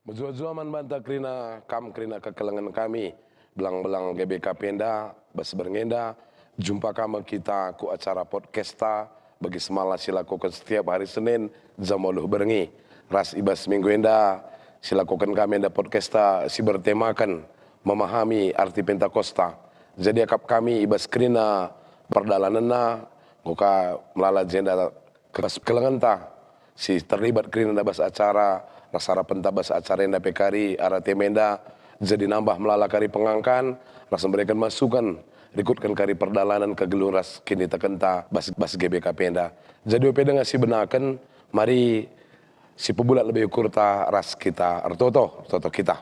Mujua-jua man banta krina kekelengan kami, belang-belang GBK Penda, bas berngenda, jumpa kami kita ku acara podcasta bagi semala silakukan setiap hari Senin jam 10 berengi. Ras ibas minggu enda silakukan kami enda podcasta si bertemakan memahami arti Pentakosta. Jadi akap kami ibas krina perdalanana ngoka melala jenda kebas kelengan ta si terlibat krina bas acara rasara pentabas acara enda pekari arate menda jadi nambah melala kari pengangkan ras memberikan masukan rikutkan kari perdalanan ke geluras kini tekenta bas GBK Penda. Jadi opeda ngasi benakan mari si pebulat lebih ukur ta ras kita artoto kita.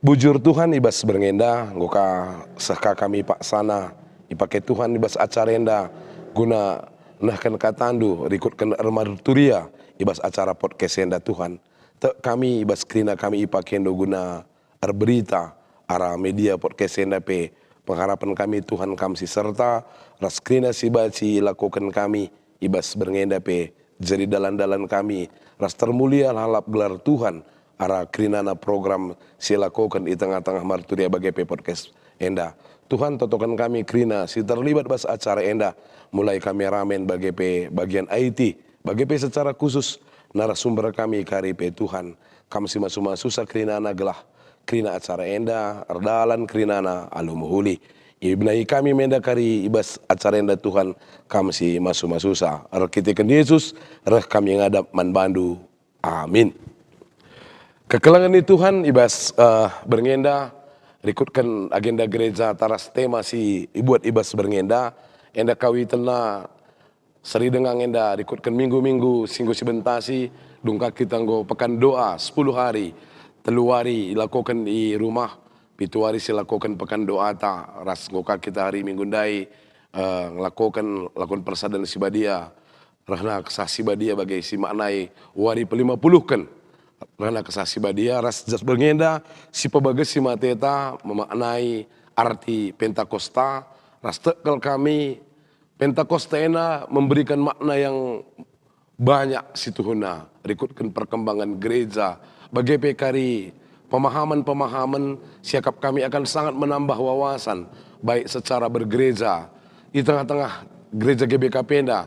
Bujur Tuhan ibas berngenda ngoka seka kami pak sana ipake Tuhan ibas acara enda guna nahkan katandu rikutkan armaduria ibas acara podcast enda Tuhan te kami ibas krina kami ipakendo guna berita ara media podcast enda pe pengharapan kami Tuhan kamsi serta ras krina si baci lakukan kami ibas berngenda pe jadi dalan-dalan kami ras termulia halap gelar Tuhan ara krinana program si lakukan di tengah-tengah marturia bagi pe podcast enda Tuhan totokan kami krina si terlibat bas acara enda mulai kameramen bagi pe bagian IT bagi pe secara khusus narasumber kami kari pe Tuhan kami si masu-masu sa krinana gelah krina acara enda ardalan krinana alumuhuli ibnai kami menda kari ibas acara enda Tuhan kami si masu-masu sa arkitikan Yesus reh kami ngadap man bandu amin. Kekelangan ini Tuhan ibas berngenda rikutkan agenda gereja taras tema si ibuat ibas berngenda enda kawi tena seri dengang enda rikutkan minggu-minggu singgu sibentasi dungka kita nggo pekan doa 10 hari telu hari lakukan di rumah pitu hari silakukan pekan doa ta ras ngoka kita hari minggu ndai lakukan persadan sibadia rahna kesah sibadia bagi si maknai wari pe-50 kan karena kesasi badia ras jas berngenda si pebagas si mateta memaknai arti Pentakosta ras tekel kami Pentakosta ena memberikan makna yang banyak situhuna rikutkan perkembangan gereja bagi pekari pemahaman siakap kami akan sangat menambah wawasan baik secara bergereja di tengah-tengah gereja GBK Penda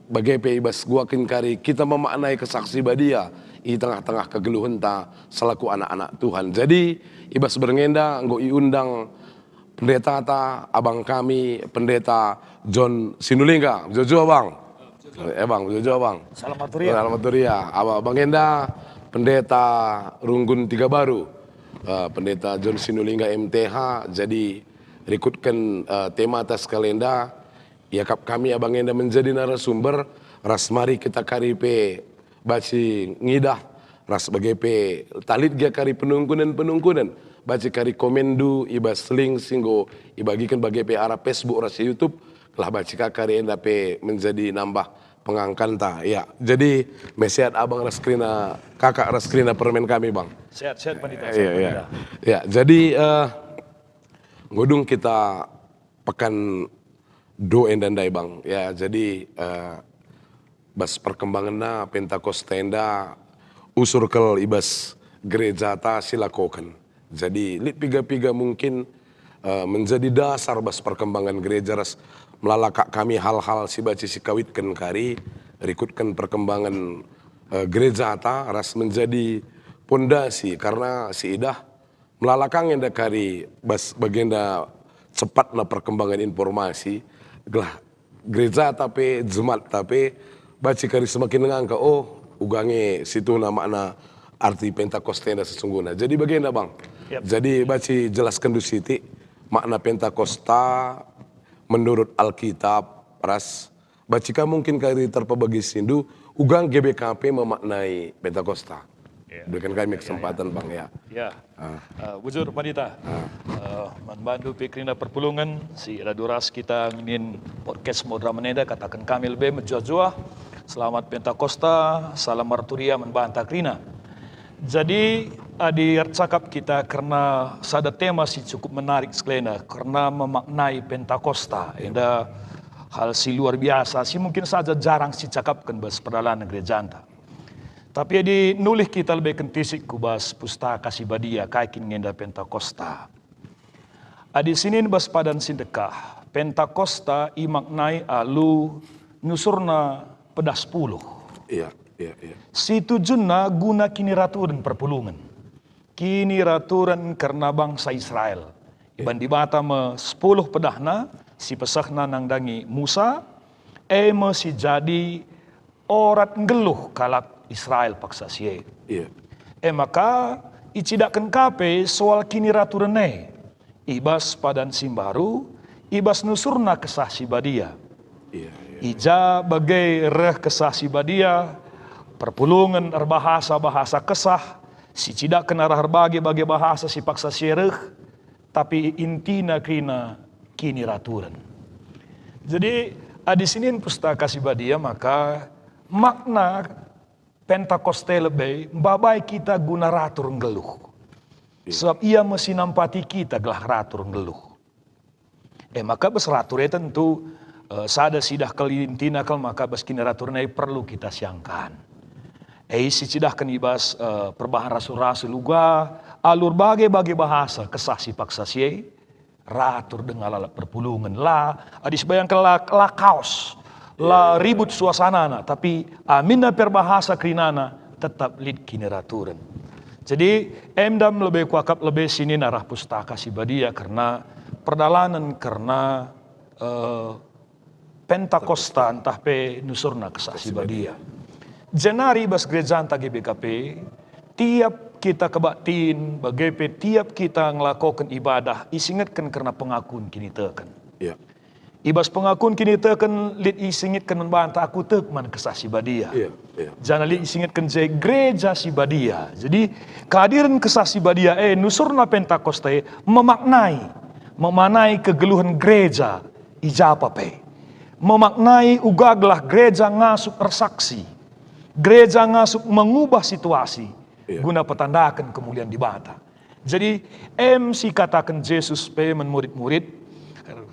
bagi ibas guakin kari kita memaknai kesaksi badia di tengah-tengah kegeluhan ta selaku anak-anak Tuhan. Jadi ibas berngenda nggo iundang pendeta ta abang kami pendeta John Sinulinga. Jojo bang. Bang, Jojo bang. Selamat Turia. Abang Enda pendeta Runggun Tiga Baru. Pendeta John Sinulinga MTH. Jadi rikutkan tema atas kalenda yakap kami abang Enda menjadi narasumber ras mari kita karipe baci ngidah ras bagi pe talit dia kari penungkunan baci kari komendu ibas link singgo ibagikan bagi pe arah Facebook ras YouTube lah baci kari enda pe menjadi nambah pengangkan ta ya jadi mesehat abang raskrina kakak raskrina permen kami bang sehat pandita ya jadi ngodung kita pekan do endandai bang ya jadi bas perkembanganna Pentakosta enda usur kel ibas gereja ta silakokan. Jadi lit piga-piga mungkin menjadi dasar bas perkembangan gereja ras melalakak kami hal-hal si baci si kawitkan kari rikutkan perkembangan gereja ta ras menjadi pondasi karena si idah melalakang enda kari bas bagenda cepatna perkembangan informasi gelah gereja tapi jemaat tapi baci kari semakin ngangka ugange situ makna arti Pentakosta enda sesungguhnya. Jadi bagaimana bang? Yep. Jadi baci jelaskan du siti makna Pentakosta menurut Alkitab ras baci ka mungkin kari terpebagi sindu ugang GBKP memaknai Pentakosta. Berikan kami kesempatan bang ya. Ya. Bujur pandita. Membantu pikrina perpulungan si raduras kita ingin podcast modra meneda katakan kami lebih menjua-jua. Selamat Pentakosta, salam marturia membantah krina. Jadi di cakap kita karena sada tema si cukup menarik sekali karena memaknai Pentakosta. Ada hal si luar biasa si mungkin saja jarang si cakapkan bahas perdalan gereja anda. Tapi di nulis kita lebih kentisik kubas pustaka si badia kaikin ngenda Pentakosta. Adi sinin bas padan sindekah. Pentakosta imaknai alu nusurna pedas 10. Iya. Si tujuanna guna kini raturan perpulungan. Kini raturan karena bangsa Israel. Iban dibata me 10 pedahna, si pesahna nangdangi Musa, si jadi orat ngeluh kalak Israel paksa siye. Iya. Maka icidakan kape soal kini raturan ibas padan simbaru, ibas nusurna kesah si badia. Iya. Ija bagai reh kesah si badia, perpulungan bahasa kesah, si tidak kena bagi bahasa si paksa siereh, tapi intina kini raturan. Jadi di sini pustaka si badia maka makna Pentakoste lebih babai kita guna ratur ngeluh. Sebab ia mesti nampati kita gelah ratur ngeluh. Maka bes ratur tentu sada sidah kelintina maka bes kini raturnya perlu kita siangkan. Si cidah kanibas perbahan rasul-rasul luga alur bagi bahasa kesah si paksa si ratur dengan alat perpulungan adis bayang la kaos la ribut suasana tapi aminna perbahasa krinana tetap lid kini raturan. Jadi emdam lebih kuakap lebih sini narah pustaka si badia karena perdalanan karena Pentakosta entah pe nusurna kesah si badia. Jenari bas gereja anta GBKP, tiap kita kebaktin, bagaimana tiap kita ngelakukan ibadah, isingatkan karena pengakuan kini teken. Iya. Ibas pengakuan kini teken, lid isingitkan membantah aku tekman kesah si badia. Iya. Jangan lid isingitkan je gereja si badia. Jadi kehadiran kesah si badia, nusurna Pentakosta memaknai kegeluhan gereja, ijapa pe. Memaknai ugaglah gereja ngasup bersaksi. Gereja ngasup mengubah situasi guna petandakan kemuliaan di bata. Jadi si katakan Yesus pe murid-murid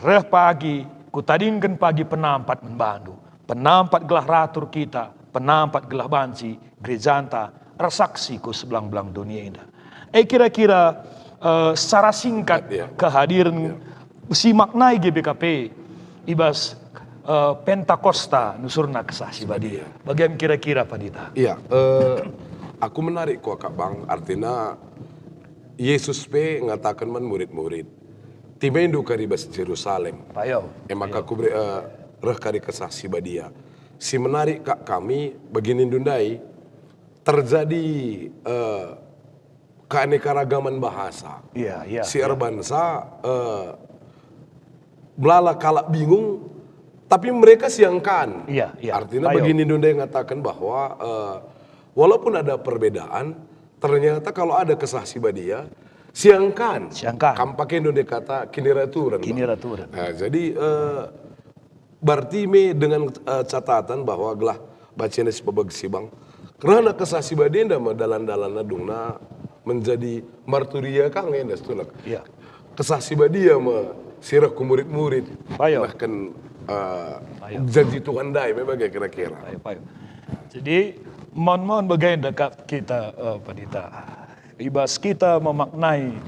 reh pagi kutadingkan pagi penampat membantu. Penampat gelah ratur kita, penampat gelah banci gereja anta resaksi ku sebelang-belang dunia ini. Kira-kira secara singkat kehadiran si maknai GBKP ibas Pentakosta nusurna kesah si badia. Bagaimana kira-kira Pak Dita? Iya, aku menarik kok Kak Bang, artinya Yesus pe ngatakan murid-murid, timendu kari bas Jerusalem. Payo. Maka aku reh kari kesah si badia. Si menarik Kak kami begini dundai terjadi keanekaragaman bahasa. Iya. Si Erbansa melala kalak bingung. Tapi mereka siangkan. Iya. Artinya begini Dunda yang mengatakan bahwa walaupun ada perbedaan, ternyata kalau ada kesah si badia, siangkan. Kampake Dunda kata kini raturan. Nah, jadi berarti dengan catatan bahwa gelah bacaan si pabagsi bang, karena kesah si badia ndak dalan-dalan dungna menjadi marturia kang endas tunak. Iya. Kesah si badia sirah ku murid-murid. Bahkan janji Tuhan dai memang kira-kira. Payo. Jadi mohon bagaimana dekat kita Pak Dita. Ibas kita memaknai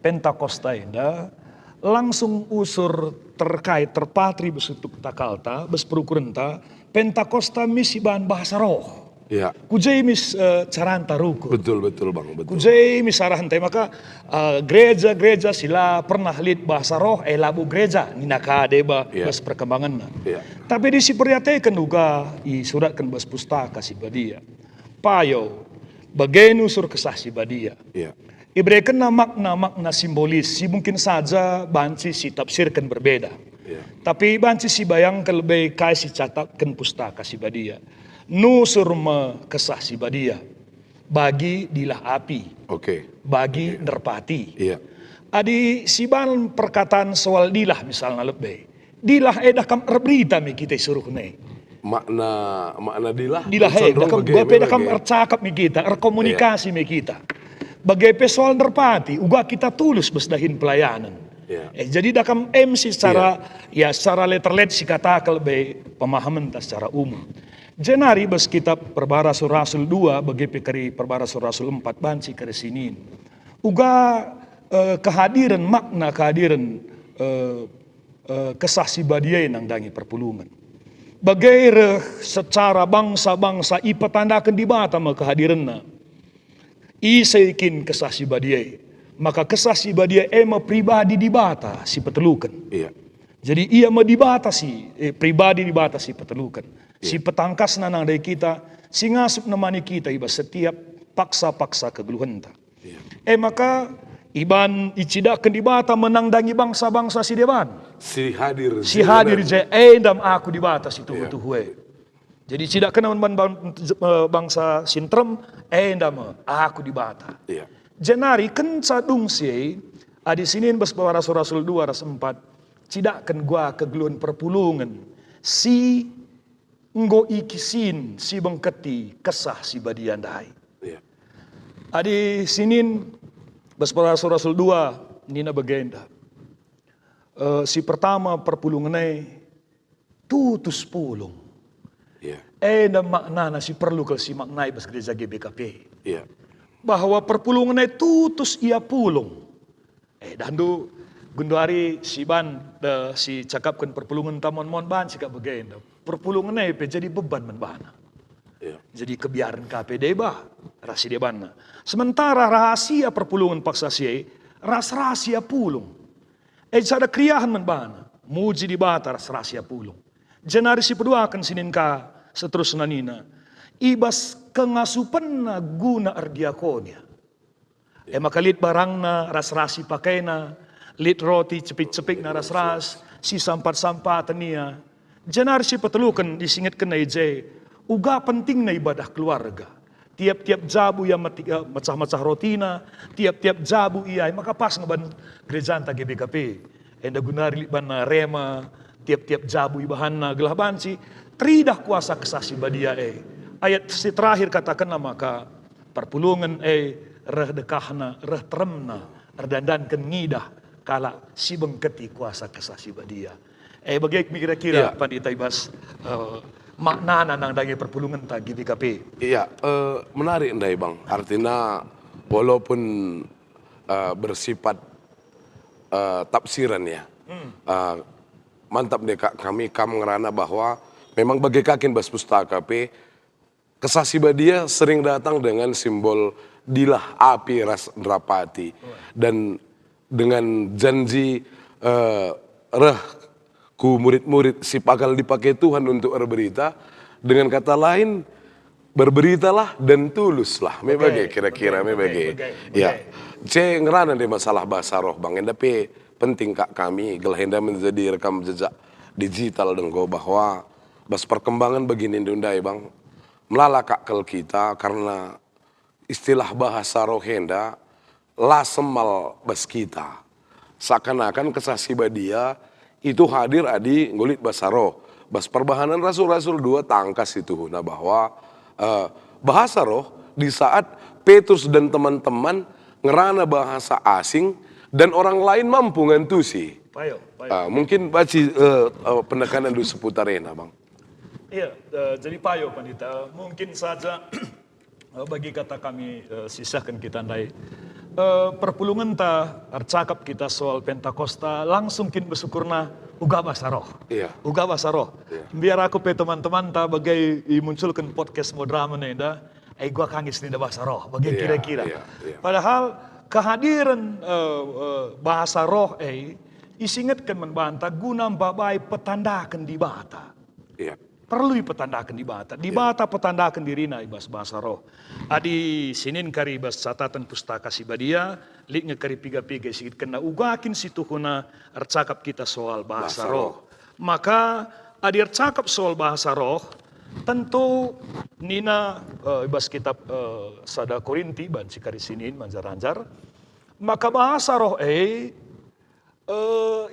Pentakosta indah langsung usur terpatri besutuk takalta besperukurenta Pentakosta misi bahan bahasa roh. Iya. Kujai mis caranta ruku. Betul Bang, betul. Kujai mis sarante maka gereja sila pernah lihat bahasa roh labu gereja ninaka deba bas perkembangan. Tapi di si perhatikan juga i suratkan bas pustaka si badia. Payo bagai usur kesah si badia. Iya. Iberikan makna simbolis si mungkin saja banci si tafsirkan berbeda. Tapi banci si bayangkan lebih kai si catatkan pustaka si badia. Nusur kesah si badia bagi dilah api, bagi nerpati. Iya. Adi siban perkataan soal dilah misalnya lebih, dilah kam berita mi kita suruh ne. Makna dilah kam ercakap mi kita, erkomunikasi mi kita. Bagai soal nerpati, uga kita tulus besdahin pelayanan. Jadi dakam MC secara secara letterlet si kata lebih pemahaman secara umum. Jenari bas kitab Perbahasa Rasul 2 bagi pekari Perbahasa Rasul 4 banci kare sinin. Uga kehadiran makna kehadiran kesah si badiai nang dangi perpulungan. Bagaimana secara bangsa-bangsa ipatandakan di bata ma kehadiranna. Isaikin kesah si badiai. Maka kesah si badiai ema pribadi di bata si petelukan. Iya. Jadi ia ma dibatasi, pribadi dibatasi petelukan. Si petangkas nanang dari kita, si ngasup nemani kita iba setiap paksa-paksa kegeluhanta. Maka iban icidakan di bata menangdangi bangsa-bangsa si deban. Si hadir. Si hadir je endam aku di batas itu hue. Jadi tidak kena bangsa sintrem endam aku di bata. Iya. Jenari kenca dungsi adi sinin bas Rasul 2 ras 4 cidakan gua kegeluhan perpulungan si nggo ikisin si bengketi kesah si badiandai. Iya. Adi sinin bas Rasul 2 nina bagenda. Si pertama perpulunganai tutus pulung. Iya. Na makna si perlu kalau si maknai bas gereja GBKP. Iya. Bahwa perpulunganai tutus ia pulung. Dandu gunduari si ban si cakapkan perpulungan tamon mon ban sikap bagenda. Perpulunganai jadi beban menbana. Iya. Jadi kebiaran KPD bah rasi debanna. Sementara rahasia perpulungan paksa si rahasia pulung. Sada kriahan menbana muji di bata rahasia pulung. Jenari si kedua akan sininka seterusnya nina. Ibas kengasupan na guna ardiakonia. Maka lit barangna ras-rasi pakainya, lit roti cepik-cepik na ras-ras, si sampat-sampatan niya. Jenari si petelukan disingitkan na ije, uga penting na ibadah keluarga. Tiap-tiap jabu ia macah-macah rotina, tiap-tiap jabu ia maka pas ngeban gerejaan ta GBKP. Enda gunari liban na rema, tiap-tiap jabu ibahanna gelah banci, tridah kuasa kesasi badia Ayat si terakhir katakanlah maka perpulungan reh dekahna, reh teremna, erdandankan ngidah kala si bengketi kuasa kesasi badia. Bagaimana kira-kira Pandita Ibas makna nang dangi perpulungan ta GBKP? Iya, menarik ndai Bang. Artinya walaupun bersifat tafsiran ya. Mantap deh Kak, kami ngerana bahwa memang bagi kakin bas pustaka kesasi badia sering datang dengan simbol dilah api ras drapati dan dengan janji reh ku murid-murid si pakal dipakai Tuhan untuk berberita, dengan kata lain berberitalah dan tuluslah. Mebage kira-kira mebage. Ya, saya ngerana deh masalah bahasa roh Bang. Tapi penting Kak kami gelhenda menjadi rekam jejak digital denggo bahwa bas perkembangan begini Ndundai Bang. Melala kakal kita karena istilah bahasa rohenda la semal bas kita. Seakan-akan kesasi badia itu hadir adi ngulit bahasa roh. Bas perbahanan Rasul-Rasul 2 tangkas itu. Nah bahwa bahasa roh di saat Petrus dan teman-teman ngerana bahasa asing dan orang lain mampu ngantusi. Mungkin baci penekanan dulu seputar ini Bang. Iya, jadi payo Pandita. Mungkin saja bagi kata kami sisakan kita andai perpulungan ta arcakap kita soal Pentakosta langsung kin bersyukurna uga bahasa roh. Iya. Uga bahasa roh. Iya. Biar aku pe teman-teman ta bagai munculkan podcast Modrama nenda, gua kangis nenda bahasa roh. Bagai kira-kira. Iya. Padahal kehadiran bahasa roh isingatkan membantah guna babai petandakan di bata. Iya. Perlu petandakan di bata. Di bata petandakan dirina ibas bahasa roh. Adi sinin kari ibas catatan pustaka si badia, liknya kari piga-piga sikit kena ugakin situhuna arcakap kita soal bahasa roh. Maka adi arcakap soal bahasa roh, tentu nina ibas kitab Sada Korinti ban si kari sinin manjar-anjar. Maka bahasa roh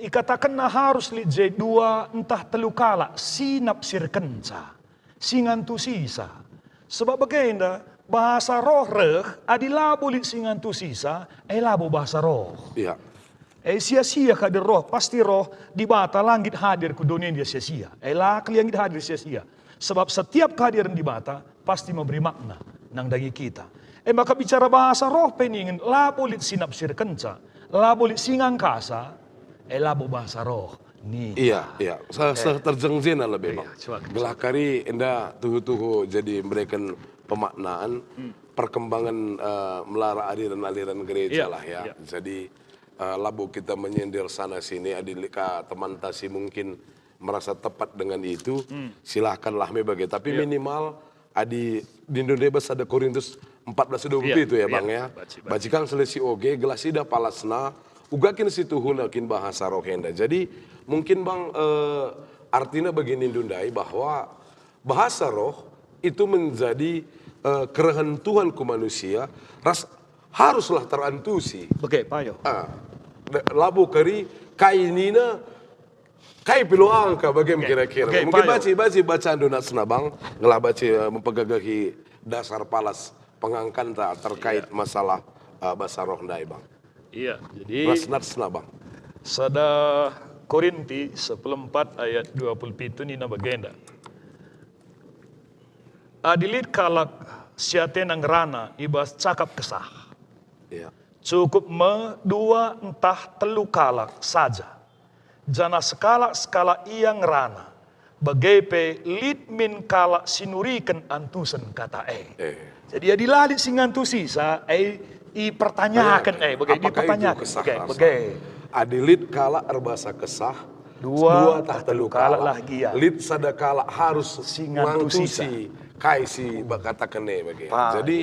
ikatakan na harus li J2 entah telu kala sinapsir kenca singantu sisa sebab bagaimana bahasa roh reh adilabo li singantu sisa labo bahasa roh sia-sia kadir roh pasti roh di bata langit hadir ku dunia dia sia-sia langit hadir sia-sia Sebab setiap kehadiran di bata pasti memberi makna nang dagi kita. Maka bicara bahasa roh peningin, labo lit sinapsir kenca, labo lit singang kasa, labo bahasa roh. Nih. Iya. Terjengzena lebih bang. coba. Gelah kari enda tuhu jadi memberikan pemaknaan perkembangan melara aliran-aliran gereja lah ya. Jadi labu kita menyindir sana sini adilika teman tasi mungkin merasa tepat dengan itu, silahkanlah bagi. Tapi minimal di Indonesia ada Korintus 14:20 itu ya bang ya. Bacikang selesi oge gelasida palasna ugakin situ hunakin bahasa rohenda. Jadi mungkin bang artinya begini Dundai bahwa bahasa roh itu menjadi kerehentuhan ku manusia haruslah terantusi. Oke, payo. Labu kari kainina kai pilu angka bagaimana kira-kira. Mungkin bacaan donat senabang ngelah baca mempegagahi dasar palas pengangkan terkait masalah bahasa roh ndai bang. Iya, jadi Rasnat senabang. Sada Korinti 14 ayat 27 nina bagenda. Adilit kalak siatenang rana ibas cakap kesah. Iya. Cukup dua entah telu kalak saja. Jana skala iyang rana. Bagepe lit min kalak sinuriken antusen kata Jadi ya dilalit singantusi sa i pertanyakan dipertanyakan. Adilit kala erbasa kesah dua tah telu kala lit sada kala harus singantusi kaisi bakata kene bagi. Jadi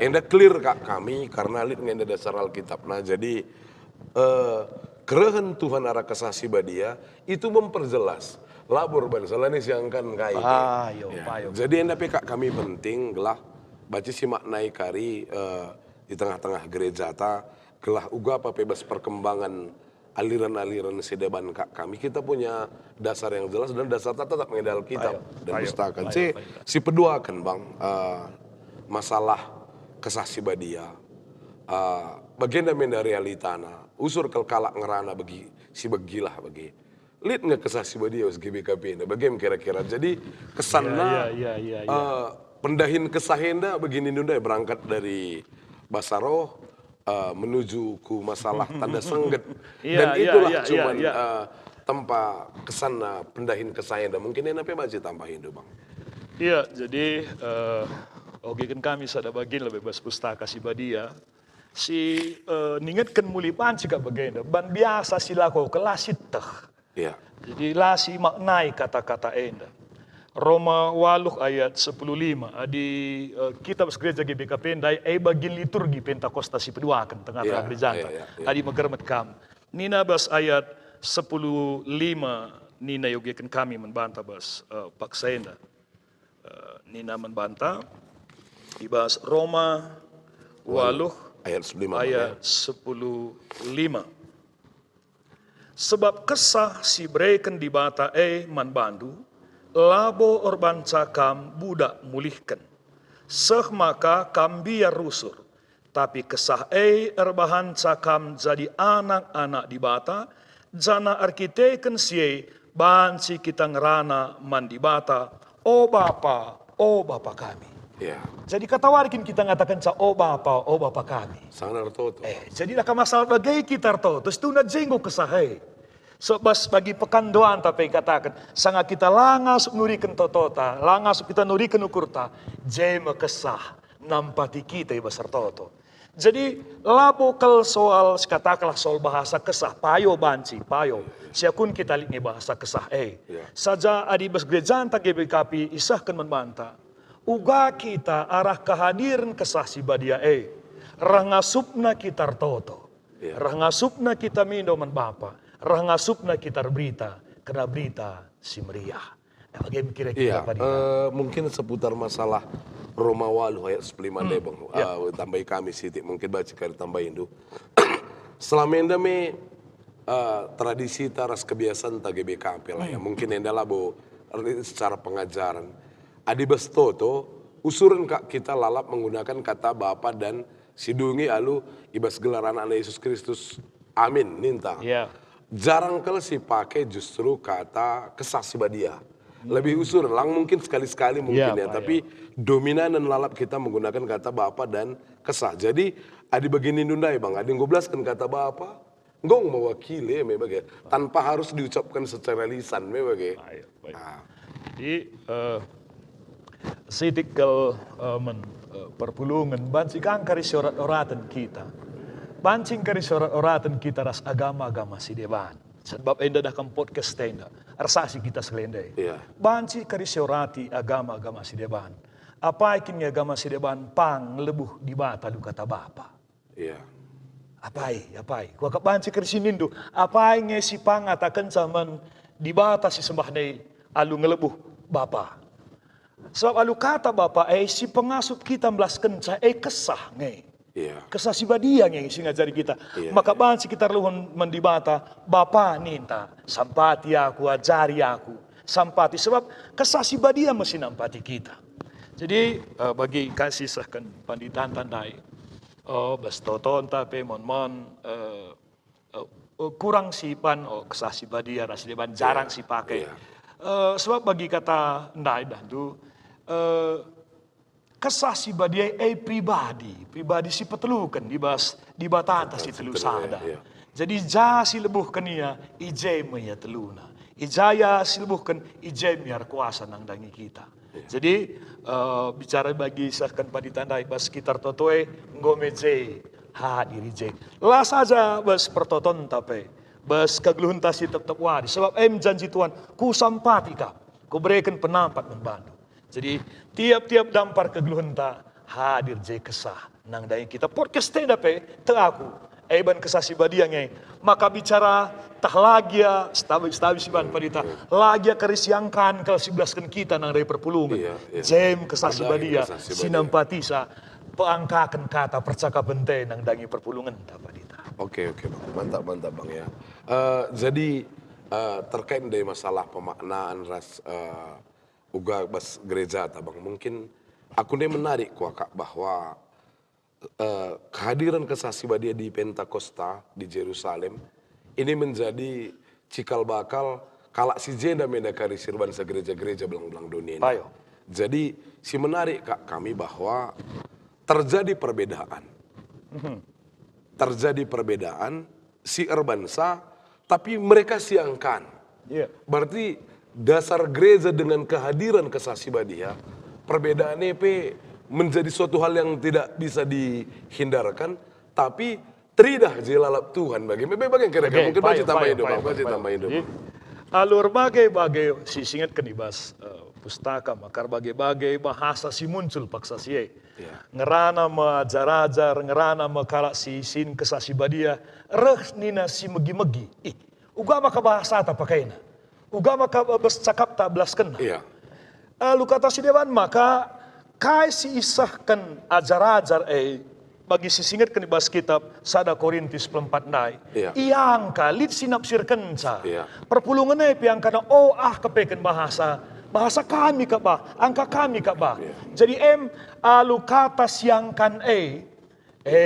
enda clear kak kami karena lit ngenda dasar Alkitab. Nah jadi kerehen Tuhan arah kesasi badia itu memperjelas labor bangsa ini siangkan kai. Jadi enda pekak kami penting gelah baca si maknai kari di tengah-tengah gereja ta gelah uga apa bebas perkembangan aliran-aliran sedeban kak kami kita punya dasar yang jelas dan dasar tetap mengedal kitab dan pustaka. Si kedua kan bang masalah kesasi badia bagian dari realitana usur kalak ngerana bagi si begilah bagi lihat nggak kesasi badia us GBKP bagaimana kira-kira jadi kesannya pendahin kesahenda begini nunda berangkat dari Basaroh menuju ku masalah tanda sengget dan itulah cuman tanpa kesana pendahin kesahenda mungkin ini apa baca tambahin do bang. Iya jadi oke kan kami sada bagian lebih bas pustaka si badia si ningetkan mulipan jika bagian ban biasa silako kelasit teh. Iya. Jadi lasi maknai kata-kata enda. Roma 8 ayat 10:5 di kitab gereja GBKP ndai bagian liturgi Pentakosta si kedua kan tengah-tengah gereja. Adi magermet kam. Nina bas ayat 10:5 nina yogikan kami membantah bas paksaenda. Nina membantah ibas Roma 8 ayat 10:5. Sebab kesah si breken di bata man bandu labo orban cakam budak mulihkan. Seh maka kam biar rusur. Tapi kesah erbahan cakam jadi anak-anak di bata. Jana arkiteken siye bansi kita ngerana man di bata. O Bapa kami. Ya. Jadi kata warikin kita ngatakan o Bapa kami. Sangat toto. Jadi nak masalah bagai kita toto. Terus itu na jenggo kesah Sebab bagi pekan doan tapi katakan sangat kita langas nurikan totota, langas kita nurikan ukurta, jema kesah nampati kita besar toto. Jadi labokal soal katakanlah soal bahasa kesah payo banci payo. Siakun kita lihat bahasa kesah Saja adi bas gereja tak GBKP isahkan membantah. Uga kita arah kehadiran kesah si badia rangasupna kita toto. Rangasupna kita mindoman Bapa. Rangasupna kita berita, kena berita si meriah. Bagaimana kira-kira mungkin seputar masalah Roma 8 ayat 15 bang. Tambahi kami sitik mungkin baca kali tambahin tu. Selama endame tradisi taras kebiasaan tak GBKP lah ya. Mungkin endalah bo secara pengajaran. Adi bestoto usuran kak kita lalap menggunakan kata Bapa dan sidungi alu ibas gelaran anak Yesus Kristus. Amin, ninta. Jarang kali sih pakai justru kata kesah si badia. Lebih usur, lang mungkin sekali-sekali mungkin Ya, ya, Pak, tapi dominan dan lalap kita menggunakan kata Bapa dan kesah. Jadi, adi begini nundai bang, adi ngoblaskan kata Bapa, ngong mewakili memang tanpa harus diucapkan secara lisan memang. Baik, baik. Jadi, sitikal perpulungan, bancing kari sorat-oratan kita. Bancing kari sorat-oratan kita ras agama-agama si dewan. Sebab enda dah kan podcast tenda, arsasi kita selendai. Iya. Bancing kari sorati agama-agama si dewan. Apa ikin agama si dewan pang lebuh di bata du kata Bapa. Iya. Apai. Kua kabanci kersinindu. Apai ngesi pangatakan zaman di bata si sembah nei alu ngelebuh Bapa. Sebab alu kata Bapa si pengasup kita melaskan kesah nge. Iya. Kesah si badia nge si ngajari kita. Iya, Maka banci kita luhun mendibata Bapa ninta sampati aku ajari aku sampati sebab kesah si badia mesti nampati kita. Jadi bagi kasih sahkan panditan tandai. Bas toton tapi mon kurang sipan kesah si badia ras deban jarang si pakai. Sebab bagi kata ndai dandu kesah si badia pribadi si petelukan di batata si telu sada. Jadi ja si lebuh kenia ije meya teluna. Ijaya si lebuhkan ije miar kuasa nang dangi kita. Jadi bicara bagi sahkan paditandai bas sekitar totoe ngomeje hadiri je. Lah saja bas pertoton tapi bas kagluhun tasi tetap wadi. Sebab janji Tuhan ku sampati ka, ku berikan penampat membantu. Jadi tiap-tiap dampar kagluhun ta hadir je kesah nang dai kita podcast teh dape te aku ban kesah si badia ngai. Maka bicara tah lagi ya stabi si ban padita lagi kerisiangkan kalau 11 kita nang dari perpulungan. Jem kesah si badia sinampatisa peangkakan kata percakapan teh nang dangi perpulungan ta padita. Oke bang, mantap bang ya. Jadi terkait dari masalah pemaknaan ras uga bas gereja tabang mungkin aku nih menarik kuakak bahwa kehadiran kesah si badia di Pentakosta di Yerusalem ini menjadi cikal bakal kalak si jenda menda kari sirban sa gereja-gereja belang-belang dunia ini. Ayo. Jadi si menarik kak kami bahwa terjadi perbedaan. Terjadi perbedaan si urbansa tapi mereka siangkan. Berarti dasar gereja dengan kehadiran kesah si badia perbedaan EP menjadi suatu hal yang tidak bisa dihindarkan, tapi teridah jelalap Tuhan bagi kira-kira mungkin baca tambah hidup. Alur bagai sisingat kenibas pustaka makar bagai bahasa si muncul paksa si ngerana majar-ajar ngerana makala si sin kesah si badia reh nina si megi-megi uga maka bahasa ta pakaina uga maka bercakap tak belas kena. Lalu kata si dewan maka kai si isahkan ajar-ajar bagi sisingat kan dibahas kitab sada Korintus 4 nai. Iyang kalit sinapsirkan sa. Perpulungan piang kana kepekan bahasa kami ka ba, angka kami ka ba. Jadi alu kata siangkan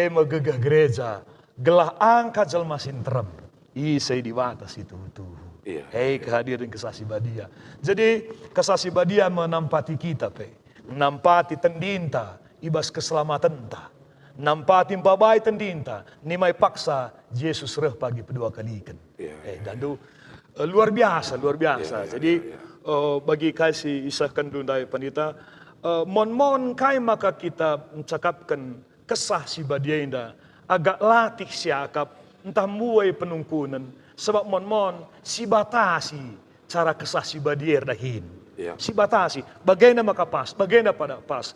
magagah gereja gelah angka jelma sinterem. Isay di batas itu tuh. Kehadiran kesah si badia. Jadi kesah si badia menampati kita nampati tendinta ibas keselamatan ta nampati babai tendinta ni mai paksa Yesus reh pagi kedua kali kan dan luar biasa jadi bagi kasih isahkan dundai pandita mon kai maka kita mencakapkan kesah si badia inda agak latih siakap entah muai penungkunan sebab mon si batasi cara kesah si badia dahin. Si batasi, bagaimana maka pas, bagaimana pada pas.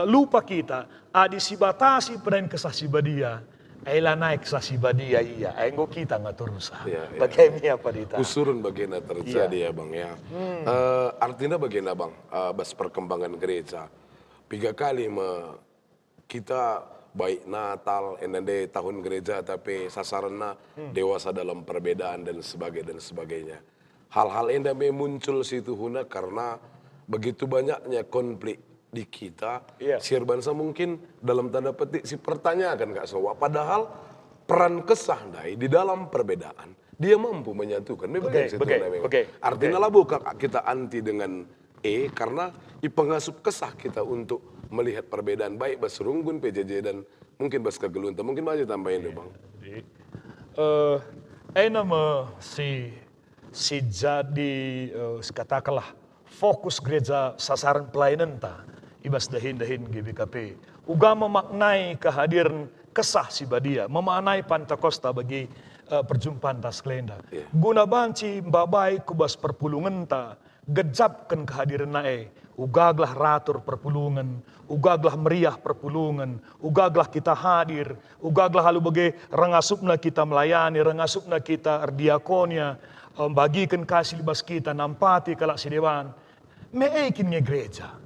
Lupa kita, adi si batasi pedain kesah si badia, ailah naik kesah si badia iya, enggo kita ngatur usaha. Bagaimana apa dita? Usurun bagaimana terjadi ya bang ya. Artinya bagaimana bang, bas perkembangan gereja. 3 kali kita baik Natal, NND tahun gereja tapi sasarannya dewasa dalam perbedaan dan sebagainya. Hal-hal yang muncul situ huna karena begitu banyaknya konflik di kita. Sir bangsa mungkin dalam tanda petik si pertanyaan Kak Sowa. Padahal peran kesah di dalam perbedaan dia mampu menyatukan. Artinya labu kita anti dengan karena ipengasup kesah kita untuk melihat perbedaan baik bas Runggun, PJJ dan mungkin bas Kegelunta. Mungkin aja tambahin deh Bang. Nama si jadi katakanlah fokus gereja sasaran pelayanan ta ibas dahin GBKP. Uga memaknai kehadiran kesah si Badia, memaknai Pantakosta bagi perjumpaan tas kelenda. Guna banci babai kubas perpulungan ta, gejapkan kehadiran nae, ugaglah ratur perpulungan, ugaglah meriah perpulungan, ugaglah kita hadir, ugaglah halu bagi rengasupna kita melayani, rengasupna kita erdiakonia, bagikan kasih libas kita, nampati kalak si dewan. Meekinnya gereja.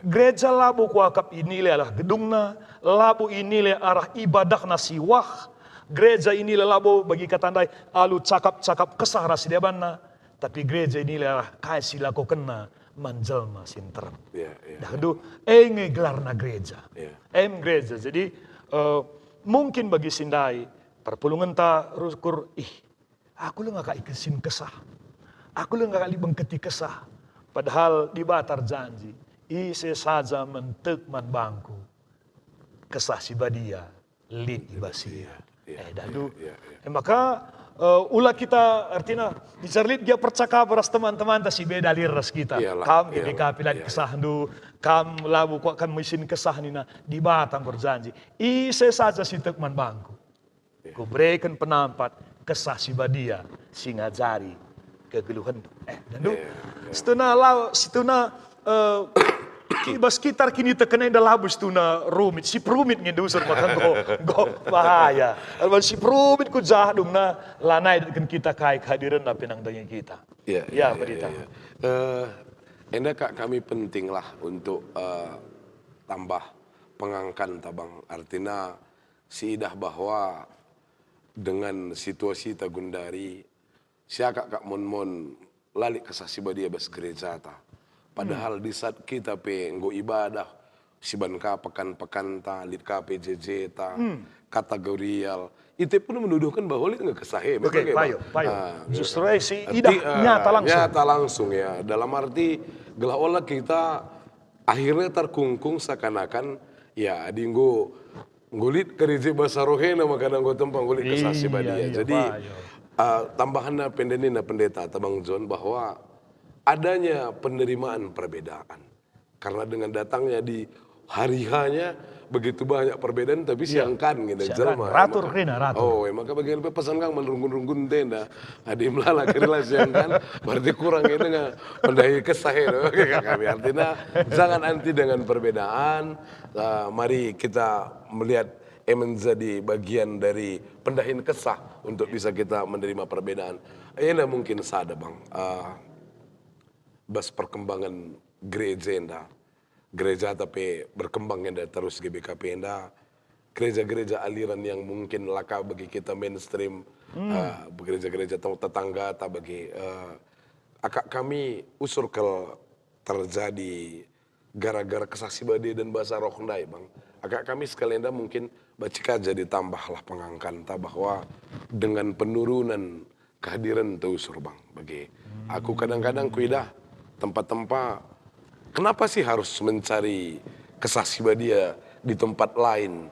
Gereja labu kuakap inilai lah gedungna, labu inilai arah ibadah nasiwah, gereja inilai labu bagi katandai alu cakap-cakap kesah rasi debanna, tapi gereja inilah kasih lakukanna manjelma sinter. Dah itu ngegelarna gereja. Gereja. Jadi mungkin bagi sindai perpulungan ta rukur aku lu nggak ikesin kesah. Aku lu nggak libengketi kesah. Padahal di batar janji, ise saja mentek man bangku. Kesah si Badia, lid ibasia. Maka ulah kita artinya dicerlit dia percakapan ras teman-teman si beda liras kita. Kam GBKP dan kesah du, kam labu kok kan mesin kesah nina di batang berjanji. Ise saja si tekman bangku. Ku berikan penampat kesah si Badia, si ngajari kegeluhan. Setuna bas sekitar kini tekenai dah labus tu na rumit, si perumit ngedusur makan go bahaya. Alban si perumit ku jahdung na lanai dengan kita kai kehadiran na penang dengan kita. Berita. Enda kami penting lah untuk tambah pengangkan tabang. Artinya siidah bahwa dengan situasi tagundari siaka kak mon lalik kesasi badia bas gereja ta. Padahal di saat kita nggo ibadah siban ka pekan ta lit ka PJJ ta kategorial itu pun menuduhkan bahwa lit nggak kesahe. Payo. Justru si idah nyata langsung ya. Dalam arti gelah olah kita akhirnya terkungkung seakan-akan ya di ngulit kerja bahasa rohena makanya nggo tempang ngulit kesasi badia. Jadi tambahannya pendeta Tabang John bahwa adanya penerimaan perbedaan. Karena dengan datangnya di hari hanya begitu banyak perbedaan tapi siangkan gitu. Ratur. Maka bagian pesan kang menrunggun-runggun tenda. Adi melala kerila siangkan berarti kurang ini nggak pendai kesah kami. Artinya jangan anti dengan perbedaan. Mari kita melihat menjadi bagian dari pendahin kesah untuk bisa kita menerima perbedaan. Ini mungkin sada bang. Bas perkembangan gereja tapi berkembang terus GBKP gereja-gereja aliran yang mungkin laka bagi kita mainstream gereja-gereja tetangga bagi kami usur kalau terjadi gara-gara kesaksi badi dan bahasa roh ndai bang kami sekalian mungkin bacika jadi tambahlah pengangkan bahwa dengan penurunan kehadiran usur bang bagi aku kadang-kadang kuidah tempat-tempat kenapa sih harus mencari kesaksi badia di tempat lain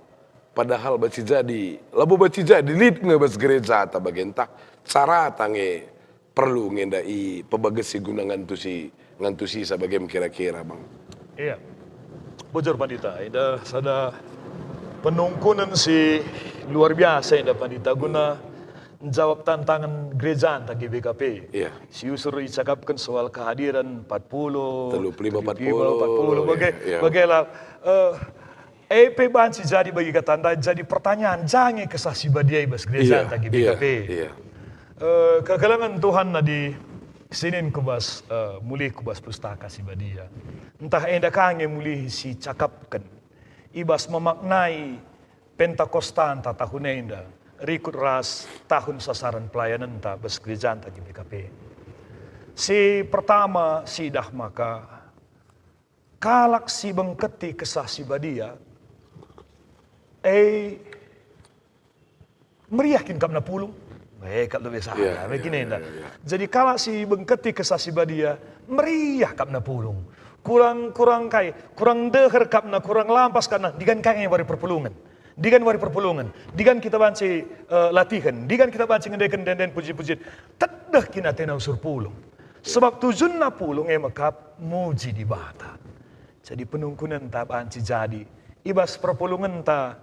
padahal baci jadi lid ngebas gereja atau bagian cara tange perlu ngendai pebagesi guna ngantusi sebagai kira-kira bang. Iya, bocor pandita, ada sada penungkunan si luar biasa ada pandita guna jawab tantangan gereja antara GBKP. Si usur dicakapkan soal kehadiran 40, 40. Bagaimana EP banci jadi bagi katanda jadi pertanyaan jangan kesasi badia bas gereja antara GBKP. Kekalangan Tuhan di Senin kubas mulih kubas pustaka si badia. Entah enda kange mulih si cakapkan ibas memaknai Pentakostan ta tahun enda. Rikut ras tahun sasaran pelayanan ta bas gereja ta GBKP. Si pertama si dah maka kalak si bengketi kesah si badia meriahkin kamna pulung Mereka lebih salah, Iya, begini iya, dah. iya. Jadi kalau si bengketi kesasi badia, meriah kapna pulung. Kurang deher kapna, kurang lampas karena digan kaya wari perpulungan. Digan wari perpulungan. Digan kita banci latihan. Digan kita banci ngendekan den puji-puji. Tedah kina tena usur pulung. Sebab tujuanna pulung makap muji di bata. Jadi penungkunan ta banci jadi. Ibas perpulungan ta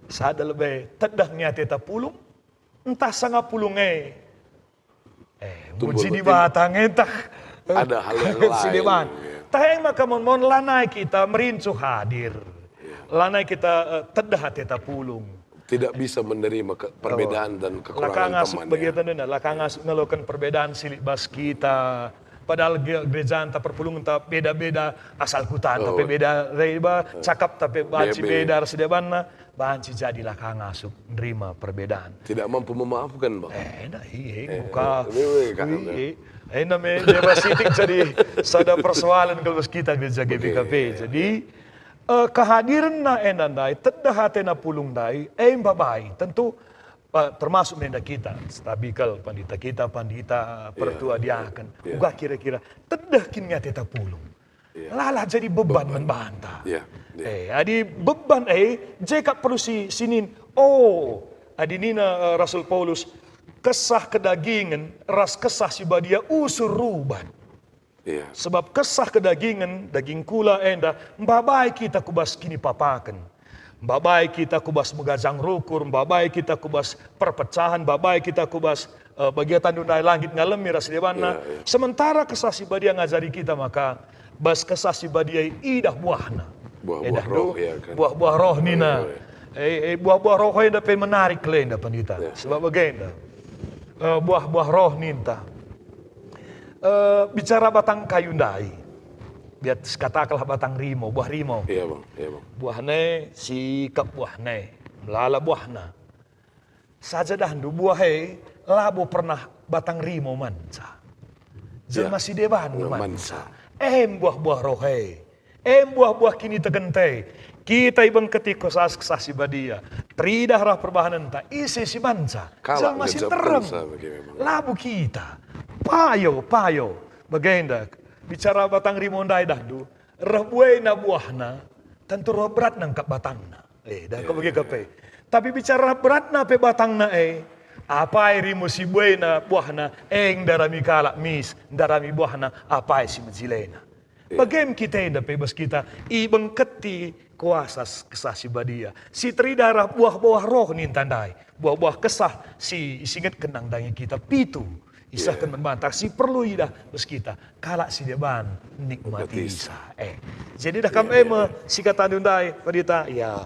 sada lebih tedah niat ta pulung. Entah sangat pulung muji di bata entah. Ada hal yang lain. Sideban. Taheng maka mon lanai kita merincu hadir. Lanai kita tedah teta pulung. Tidak bisa menerima perbedaan dan kekurangan Lakangas teman. begitu nena, lakangas ngelukan perbedaan silik bas kita. Padahal gereja anta perpulungan ta beda-beda asal kutan tapi beda reba cakap tapi banci beda sedebanna banci jadi lakangas nerima perbedaan. Tidak mampu memaafkan, Bang. Buka. Namanya sitik jadi sada persoalan kalau kita gereja GBKP. Jadi kehadiran na endandai tedah hatena pulung dai babai tentu termasuk nenda kita stabikal pandita kita pandita pertua diakan uga kira-kira tedah kinnya teta pulung lala jadi beban membantah adi beban jika perlu sinin adi nina Rasul Paulus kesah kedagingan, ras kesah si badia usur ruban. Iya. Sebab kesah kedagingan, daging kula enda, mbabai kita kubas kini papakan. Mbabai kita kubas megajang rukur, mbabai kita kubas perpecahan, mbabai kita kubas bagian dundai langit ngalemi ras dewana. Sementara kesah si badia ngajari kita maka bas kesah si badia idah buahna. Buah-buah roh ya kan. Buah-buah roh nina. Buah-buah roh enda pengen menarik lenda pandita. Sebab bagaimana? Buah-buah roh ninta. Bicara batang kayu ndai. Biar katakanlah batang rimo, buah rimo. Iya, Bang. Iya, Bang. Buahne sikap buahne, melala buahna. Saja dah ndu buahe labo pernah batang rimo manca. Jel masih deban manca. Buah-buah rohe. Buah-buah kini tegente. Kita ibang ketika kesasi badia. Tridah rah perbahanan ta isi si manca. Jel masih terang. Labu kita. Payo. Bagenda. Bicara batang rimondai dahdu. Rabuai na buahna. Tentu roh berat nangkap batangna. Dah kau bagi kape. Tapi bicara berat na pe batangna apa rimu si buai na buahna. Darami kalak mis. Darami buahna. Apa si menjilena. Bagaimana kita yang bebas kita ibang keti kuasa kesah si badia. Si tridara buah-buah roh ni tandai. Buah-buah kesah si isingat kenang dangi kita pitu. Isahkan membantah si perlu idah bes kita. Kalak si deban nikmati isa. Jadi dah kami si kata dundai padita ya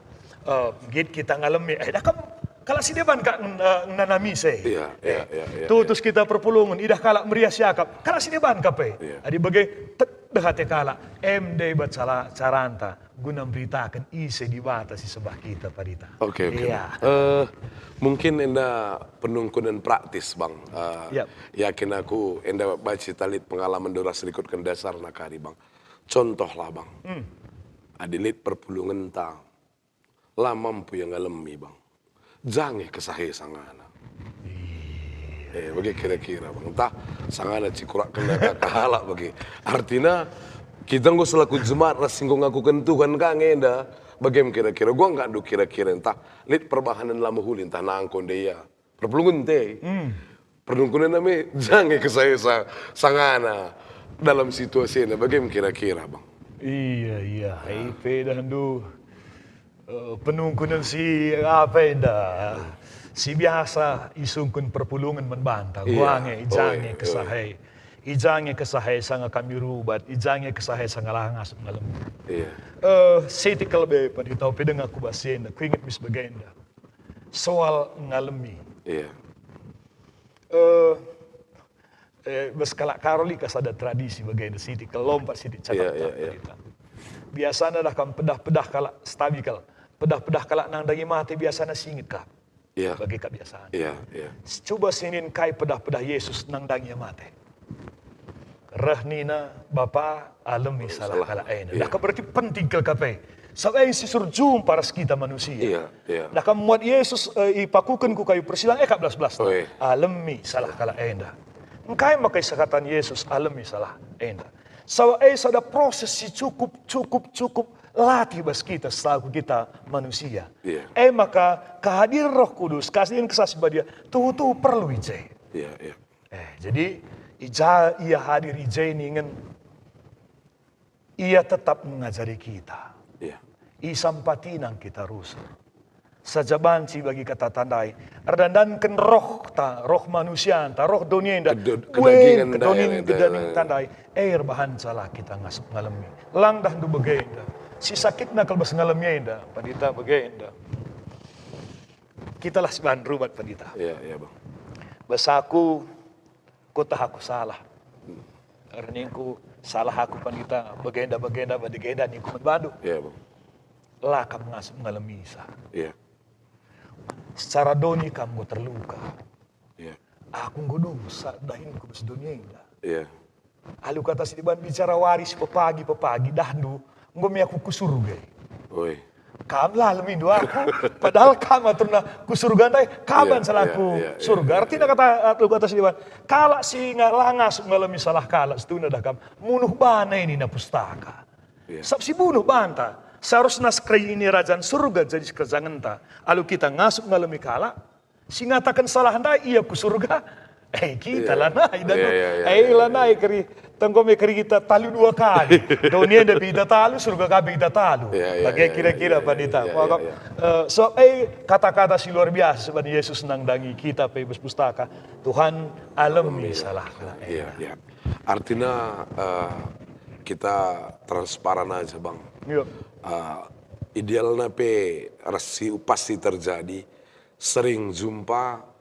git kita ngalami dah kamu kalak si deban kak nanami se. Iya. Terus kita perpulungan idah kalak meriah siakap. Kalak si deban kape. Adi bagai dehate kala MD buat salah caranta guna beritakan isi di bata si sebah kita padita. Oke. Mungkin enda penungkunan praktis, Bang. Yakin aku enda baca talit pengalaman dora serikutkan dasar nakari, Bang. Contoh lah, Bang. Adilit perpulungan ta lah mampu yang ngalemi, Bang. Jangan kesahi sangana. Bagi kira-kira bang, entah sangana cikurak kena kahalak bagi. Artinya kita nggak selaku jemaat rasinggung aku kentuhan kangenda. Bagaimana kira-kira? Gua nggak do kira-kira entah lit perbahanan lama huli entah nangkon dia. Perpulungan teh. Pernungkunan nami jangan ke saya sangana dalam situasi ini. Bagaimana kira-kira bang? Iya. Dan do penungkunan si apa dah. Si biasa isungkun perpulungan membantah. Guange, ijange kesahe. Ijange kesahe sanga kami rubat. Ijange kesahe sanga langas malam. Saya tikal be pada tahu pedang aku basen. Aku ingat bis bagenda. Soal ngalemi. Berskala karoli kas ada tradisi bagenda. Saya tikal lompat saya dicatat. Biasanya dah kan pedah-pedah kalak stabikal. Pedah-pedah kalak nang dangi mati biasanya singit kah. Bagi kebiasaan. Coba sinin kai pedah-pedah Yesus nang dangi mati. Rahnina Bapa alami salah kala aina. Dah berarti penting ke kape. Sampai sisur jumpa ras kita manusia. Iya, iya. Nah kamu muat Yesus ipakukan ku kayu persilang 14 Oi. alemi salah kala enda. Engkai makai sakatan Yesus alemi salah enda. Sada proses si cukup latih bas kita selaku kita manusia. Iya. Maka kehadiran Roh Kudus, kehadiran kesaksian dia, tuh perlu ije. Iya, iya. Jadi ia hadir ije ini ingin ia tetap mengajari kita. Iya. Isampatinang kita rusak. Sajabanci bagi kata tandai. Erdandankan roh manusia, roh dunia indah. Kedagingan kedagingan tandai. Air bahan salah kita ngasup ngalami. Lang dah du bagenda. Si sakit nakal bas ngalami indah. Padita bagenda. Kita lah sebahan rubat padita. Iya, iya bang. Bas aku aku salah. Erningku salah aku padita. Bagenda ni ku bandu. Iya bang. Laka mengasup ngalami isa. Iya. Secara doni kamu terluka. Iya. Aku ngodosa dahin ku bes dunia indah. Iya. Alu kata si diban bicara waris pepagi dahdu ngomi aku ku surga. Oi. Kam lah lebih dua aku. Padahal kamu aturna ku surga ndai kaban Iya, salaku iya, iya, surga. Artinya kata si diban kala si ngalangas ngalami salah kala setuna dah kam munuh bana ini na pustaka. Iya. Sab si bunuh banta. Seharusnya sekali ini rajaan surga jadi kerjangan ta. Alu kita ngasup ngalami kala, si ngatakan salah ndai iya ku surga. Kita lah naik dan lah naik keri tengkome keri kita talu 2 kali. Dunia ada kita talu surga kami kita talu. Bagi kira-kira pandita. So kata-kata si luar biasa sebenarnya Yesus nang dangi kita pe pustaka. Tuhan alami salah. Iya, iya. Artinya kita transparan aja bang. Iya. Idealnya rasi pasti terjadi. Sering jumpa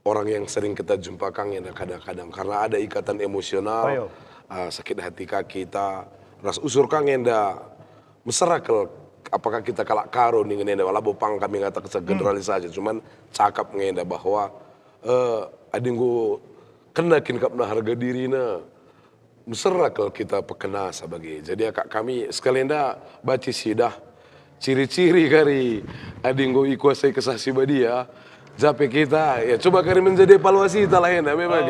orang yang sering kita jumpa kang yang kadang-kadang karena ada ikatan emosional, sakit hati kita, ras usur kang yang mesra apakah kita kalak karo nih ngenda wala bopang kami ngata generalisasi cuman cakap ngenda bahwa adinggu kenakin kapna harga dirina mesra kita pekena sebagai jadi kami sekalian baca sidah ciri-ciri kari adinggu ikuasai kesasi badia Jape kita ya coba kari menjadi evaluasi kita lain ya memang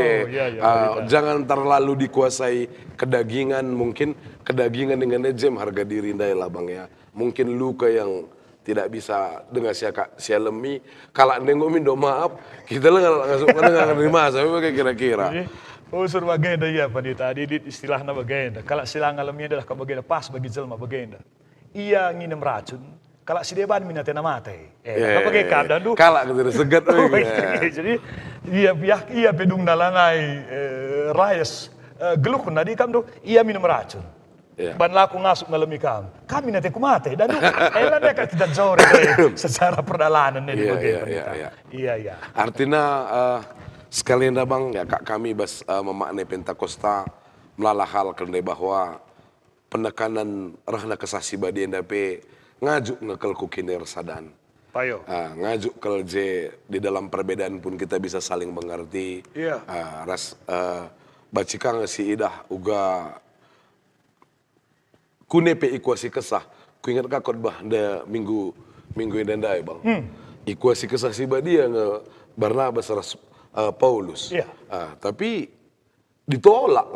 jangan terlalu dikuasai kedagingan mungkin kedagingan dengan jem harga diri ndai lah bang ya mungkin luka yang tidak bisa dengan sialemi kalau nengok mindo maaf kita lah nggak nerima sampai pakai kira-kira usur bagenda ya pandita didit istilahnya bagenda kalau silang alamnya adalah bagenda pas bagi jelma bagenda ia nginem racun kalau si deban minatena mate pakai kadang du kalak gitu segat jadi ia pedung dalangai rayas geluk nadi kam do ia minum racun ban laku ngasuk ngalami kami nanti ku mate dan du elah dekat tidak jauh secara perdalanan ini iya artinya sekalian bang ya kak kami bas memaknai Pentakosta melalah hal kerana bahwa penekanan rahna kesasi badi endape ngajuk ngekel kukinir sadan. Payo. Ngajuk kel je di dalam perbedaan pun kita bisa saling mengerti. Iya. Bacikang si idah uga kunepe ikuasi kesah. Kuingat kakot bah da minggu indandai bang. Ikuasi kesah si badia nge Barnabas ras Paulus. Iya. Tapi ditolak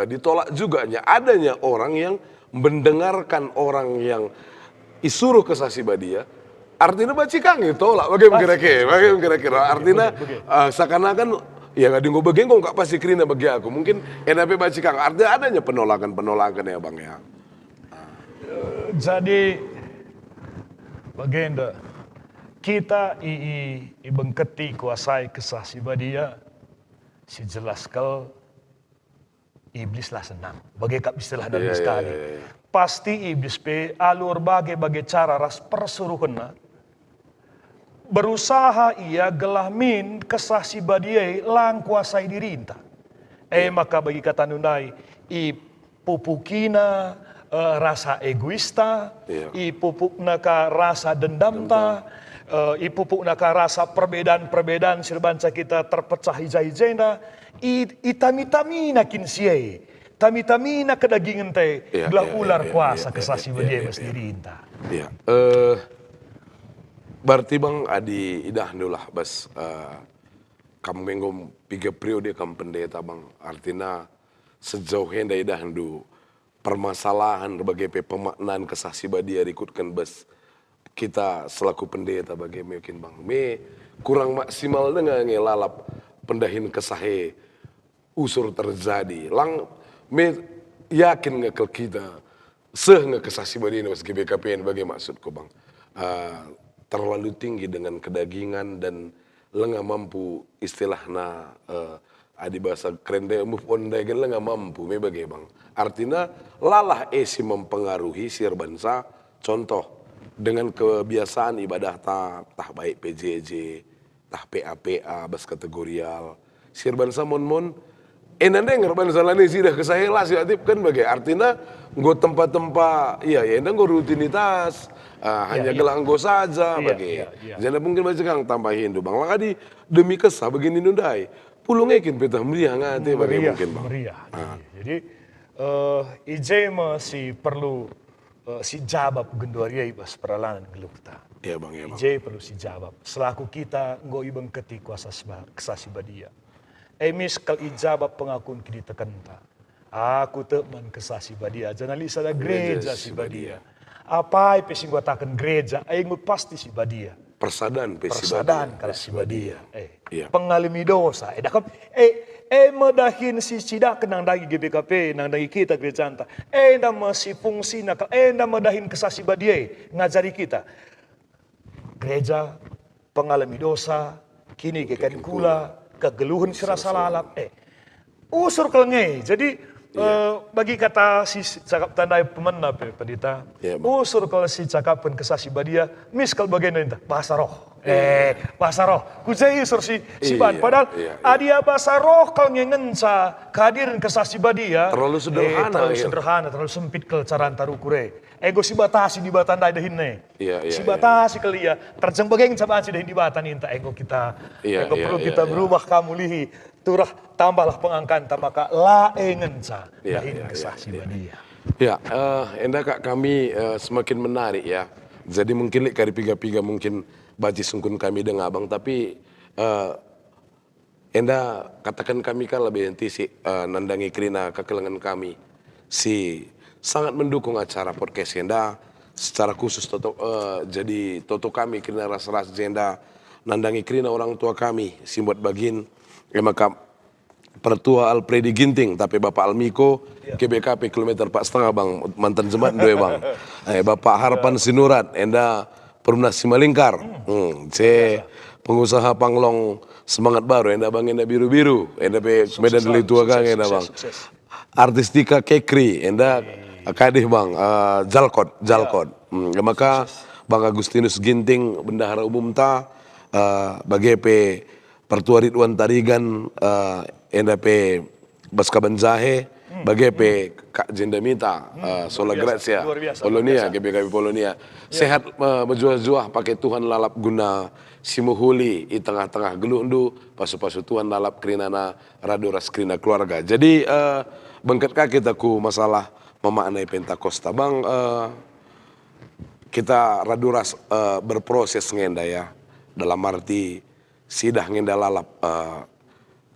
ditolak juga adanya orang yang mendengarkan orang yang isuruh kesasi badia artinya bacikang tolak bagaimana kira-kira artinya seakan-akan ya nggak dinggo begeng kok pasti kerina bagi aku mungkin enape bacikang artinya adanya penolakan ya bang ya jadi bagenda kita ibengketi kuasai kesasi badia si jelaskan iblis lah senang. Bagai kap istilah dari sekali. Pasti iblis alur bagai cara ras persuruhan berusaha ia gelahmin kesasi badiai lang kuasai dirinta. Maka bagi kata nundai pupukina rasa egoista, pupukna ka rasa dendamta, pupukna ka rasa perbedaan sirbanca kita terpecah hijai-hijaina, itami-tami nakin siye. tami-tami na kedagingan teh belah ular kuasa kesasi badia mas diri inta. Iya. Berarti bang adi idah nulah bas kamu menggom 3 periode kamu pendeta bang. Artinya sejauh yang idah ndu permasalahan berbagai pemaknaan kesasi badia ikutkan bas kita selaku pendeta bagi mungkin bang. Me kurang maksimal dengan ngelalap pendahin kesahe usur terjadi. Lang me yakin nggak ke kita nggak kesasi badia ini mas GBKPN bagi maksudku bang. Terlalu tinggi dengan kedagingan dan lengah mampu istilahnya adi bahasa keren deh move on deh kan lengah mampu me bagi bang. Artinya lalah esi mempengaruhi siar bangsa contoh dengan kebiasaan ibadah tah baik PJJ, tah PAPA, bas kategorial. Siar bangsa mon nanda yang ngerban salah nih sih dah kesahela sih atip kan bagai artinya nggo tempat-tempat iya ya nanda nggo rutinitas hanya gelang nggo saja bagai. Jadi mungkin macam kang tambahin tuh bang lang adi demi kesah begini nundai pulungekin petah meriah ngate bagai mungkin bang. Meriah. Jadi IJ masih perlu si jabab genduaria ibas peralanan gelukta. Iya bang, iya bang. IJ perlu si jabab. Selaku kita nggo ibang keti kuasa kesasi badia. Emis kal ijabab pengakuan kini tekenta. Aku teman kesasi badia. Jangan lisa ada gereja si badia. Apa pesi gua takkan gereja? Aing pasti si badia. Persadaan kalau si badia. Iya. Pengalami dosa. Medahin si sidak nang dagi GBKP, nang dagi kita gereja anta. Nda masih fungsi nak, nda medahin kesasi badia ngajari kita. Gereja pengalami dosa, kini kekan kula, kegeluhan serasa lalap. Usur kelenge. Jadi bagi kata si cakap tandai pemena pendeta, usur kalau si cakapan kesasi badia, miskal bagian itu bahasa roh. Bahasa roh. Kujai usur si ban. Padahal adia bahasa roh kalau ngengensa kehadiran kesasi badia. Terlalu sederhana. Terlalu sederhana, terlalu sempit ke cara antarukure. Ego si batasi di batan dai dahinne. Si batasi kali ya. Terjeng bagian cabaan si dahin di batan inta ego kita. Ego perlu kita berubah kamu lihi. Turah tambahlah pengangkatan maka laengensa dahin kesasi badia. Ya, enda kak kami semakin menarik ya. Jadi mungkin kari piga-piga mungkin baci sungkun kami dengan abang tapi enda katakan kami kan lebih nanti si nandangi kerina kekelengan kami si sangat mendukung acara podcast enda secara khusus jadi toto kami kerina ras-ras jenda nandangi kerina orang tua kami simbot bagin maka Pertua Alpredi Ginting, tapi Bapak Almiko, GBKP kilometer 4,5 bang, mantan jemaat doy bang. Bapak Harapan Sinurat, enda Perumnas Simalingkar, pengusaha Panglong semangat baru, enda bang enda biru-biru, enda pe Medan Deli Tua kang enda bang. Artistika Kekri, enda kadih bang, Jalkot. Maka Bang Agustinus Ginting, Bendahara Umum ta, bagi pe Pertua Ridwan Tarigan, NDP Baskaban Jahe, bagi pe Kak Jendamita, Sola Grazia, Polonia, GBKP Polonia. Sehat berjuah-juah pakai Tuhan lalap guna simuhuli di tengah-tengah gelundu, pasu-pasu Tuhan lalap kerinana radoras kerina keluarga. Jadi bangkat kaki aku masalah memaknai Pentakosta bang, kita radoras berproses ngenda ya, dalam arti sidah ngenda lalap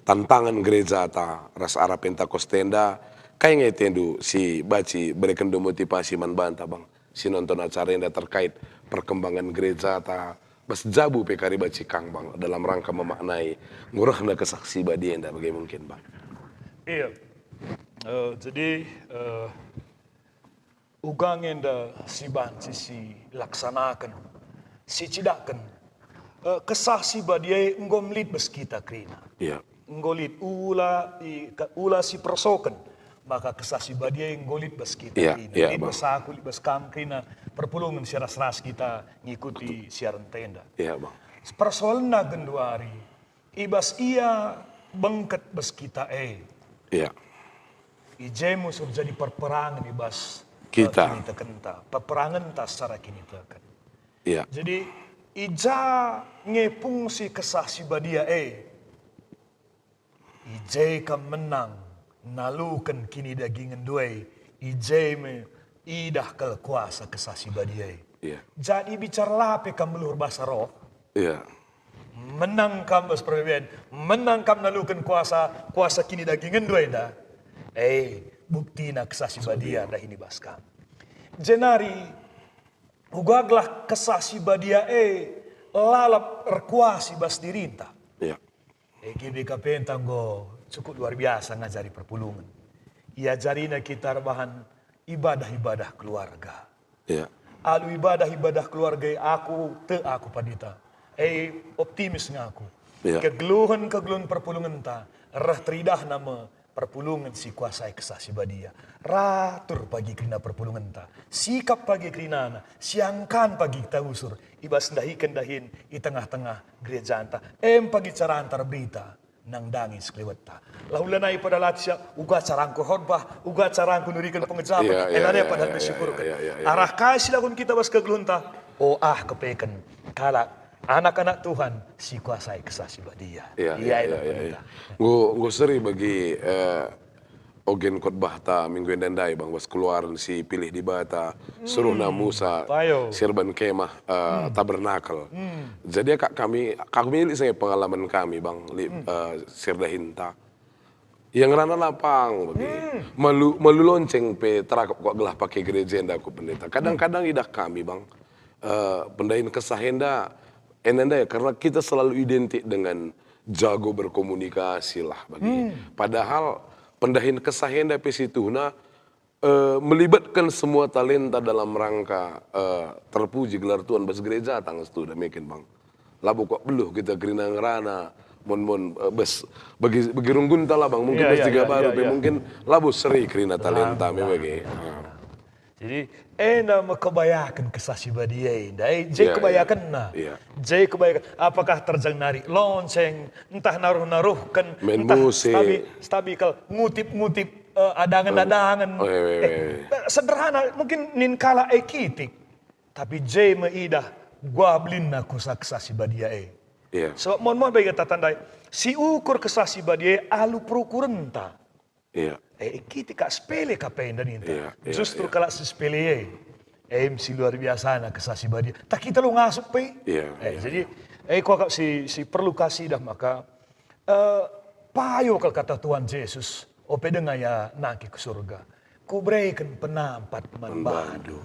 tantangan gereja ta ras ara Pentakostenda kayaknya tendu si baci berikan motivasi man banta bang si nonton acara yang terkait perkembangan gereja ta bas jabu pekari baci kang bang dalam rangka memaknai ngurahna kesaksi badi enda bagaimana mungkin bang. Iya. Jadi ugang enda si ban si laksanakan si cidakan kesaksi badi ngomlit bas kita krina. Iya. Ngolit ula si persoken maka kesasi badia yang ngolit bas kita ini bas aku bas kam krina perpulungan siaras ras kita ngikuti siaran tenda bang persoalan na genduari ibas ia bengket bas kita ijemu sur jadi perperangan ibas kita kenta peperangan tas secara kini tekan jadi ija ngepung si kesasi badia IJ kan menang nalukan kini dagingan duai, ijeme idah kel kuasa kesasi badiai. Iya. Jadi bicara lape kam melur bahasa roh, Iya. menang kam bas perbedaan, menang kam nalukan kuasa kini dagingan duai dah. Bukti na kesasi badia dah ini bas kam. Jenari ugaglah kesasi badia lalap rekuasi bas dirinta. Iya. GBK Pentang cukup luar biasa ngajari perpulungan. Ia jarina kita bahan ibadah-ibadah keluarga. Iya. Alu ibadah-ibadah keluarga aku padita. Optimis ngaku. Iya. Kegeluhan perpulungan ta. Rah teridah nama perpulungan si kuasai kesasi badia. Ratur pagi krina perpulungan ta. Sikap pagi krinana. Siangkan pagi kita usur. Ibas dahikan dahin di tengah-tengah gereja anta. Pagi cara antar berita. Nang dangis kelewat ta. Laulanai pada latsia. Uga carangku khotbah. Uga carangku nurikan pengejapan. Enane pada bersyukurkan. Arah kasih lagun kita bas kegeluhan ta. Kepeken. Kala anak-anak Tuhan si kuasai kesasi badia. Iya. Gue seri bagi ogen khotbah ta minggu endandai bang was keluaran si pilih di bata suruh na Musa sirban kemah tabernakel. Jadi kami ini saya pengalaman kami bang sirdahinta. Yang rana lapang bagi malu lonceng pe terakap kok gelah pakai gereja enda aku pendeta. Kadang-kadang idah kami bang pendahin kesahenda enanda ya karena kita selalu identik dengan jago berkomunikasi lah bagi. Padahal pendahin kesahenda pe situna melibatkan semua talenta dalam rangka terpuji gelar Tuhan bas gereja tangis tu dah mungkin bang. Labu kok beluh kita gerina ngerana mon bes bagi runggun lah bang mungkin bes tiga baru pe mungkin labu seri gerina talenta me bagi. Jadi nama kebayakan kesasi badia kebayakan na. Kebayakan. Apakah terjang nari lonceng, entah naruh-naruhkan, entah stabikal ngutip-ngutip adangan-adangan. Sederhana mungkin ninkala kitik. Tapi meidah gua blin na kusa kesasi badia Sebab mon bagi tatandai si ukur kesasi badia alu prokurenta. Iya. Kita kak sepele kapain dan itu. Justru kalau si sepele si luar biasa na kesasi badia. Tak kita lu ngasup pe. Jadi kok si perlu kasih dah maka payo kalau kata Tuhan Yesus ope dengan ya naki ke surga. Kubreikan penampat manbadu.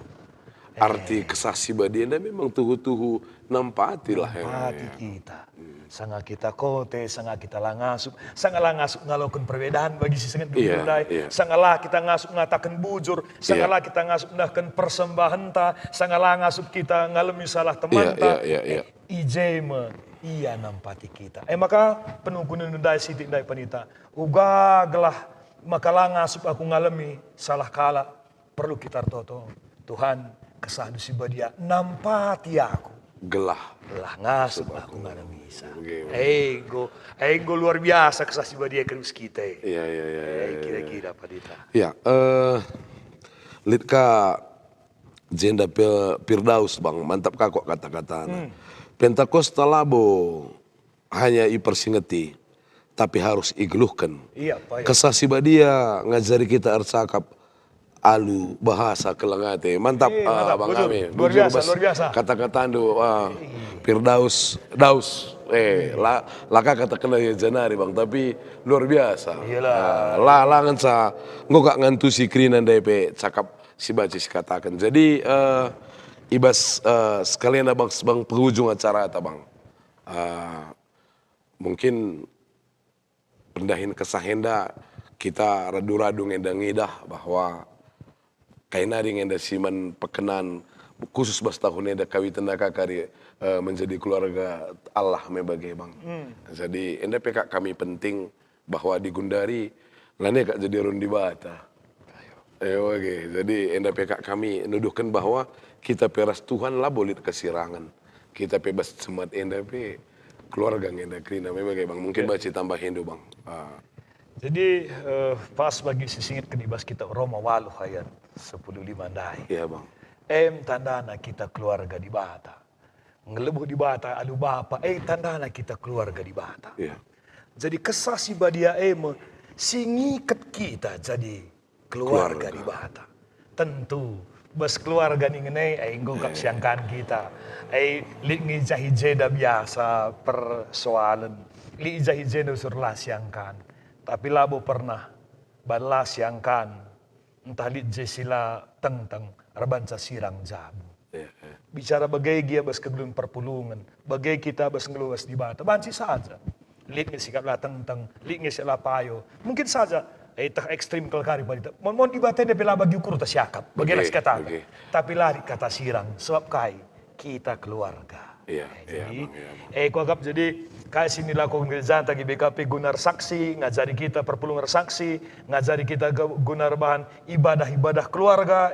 Arti kesasi badia memang tuhu-tuhu nampati lah nampati kita. Sanga kita kote, sanga kita langasup, sanga langasup ngalakukan perbedaan bagi si sengat dudai, sanga lah kita ngasup ngatakan bujur, sanga lah kita ngasup ngatakan persembahan ta, sanga lah ngasup kita ngalami salah teman ta, ijema iya nampati kita. Maka penunggunan dudai sidik dai panita, ugaglah maka lah ngasup aku ngalami salah kala, perlu kita toto, Tuhan kesahdu si badia nampati aku. Gelah ngasup aku nggak bisa. Ego luar biasa kesasi badia kerus kita. Iya. Kira-kira padita. Iya. Litka jenda Firdaus bang mantap kok kata-kata. Pentakosta labo hanya ipersingeti tapi harus igeluhkan. Iya pak. Kesasi badia ngajari kita arsakap alu bahasa kelengate mantap bang kami luar biasa kata-kata ando Firdaus laka kata kena ya janari bang tapi luar biasa langan sa ngok ngantusi krinan DP cakap si bacis katakan jadi ibas sekalian abang sebang penghujung acara ta bang mungkin pendahin kesahenda kita radu-radu ngedang ngidah bahwa kaina ringenda siman pekenan khusus bas tahun enda kawitan kakari menjadi keluarga Allah mebagai bang. Jadi enda pekak kami penting bahwa di Gundari lane kak jadi rundi bata. Jadi enda pekak kami nuduhkan bahwa kita peras Tuhan lah boleh kesirangan. Kita bebas semat enda pe keluarga enda krina mebagai bang. Mungkin baca tambah Hindu bang. Jadi pas bagi sisingit kenibas kita Roma walu hayat 10.5 dai. Iya bang. Tandana kita keluarga di Bata. Ngelebuh di Bata alu bapa. Tandana kita keluarga di Bata. Iya. Jadi kesasi badia singikat kita jadi keluarga di Bata. Tentu bas keluarga ni ngenai ay ngungkap siangkan kita. Ay li jahijeda biasa persoalan. Li jahijeda surlah siangkan. Tapi labo pernah balas siangkan. Entah li sila tentang rabansa sirang jabu. Bicara bagai dia bas kegelun perpulungan, bagai kita bas ngeluas di Bata, banci saja. Lihat sikap lah tentang, lihat sikap lah payo. Mungkin saja, tak ekstrim kelkari pada. Mohon di Bata dia bela bagi ukur tas yakap, bagilah kata. Tapi lari kata sirang, sebab kai kita keluarga. Jadi, kuagap jadi kasih nila kong ngejanta GBKP gunar saksi, ngajari kita perpulungan saksi, ngajari kita gunar bahan ibadah-ibadah keluarga.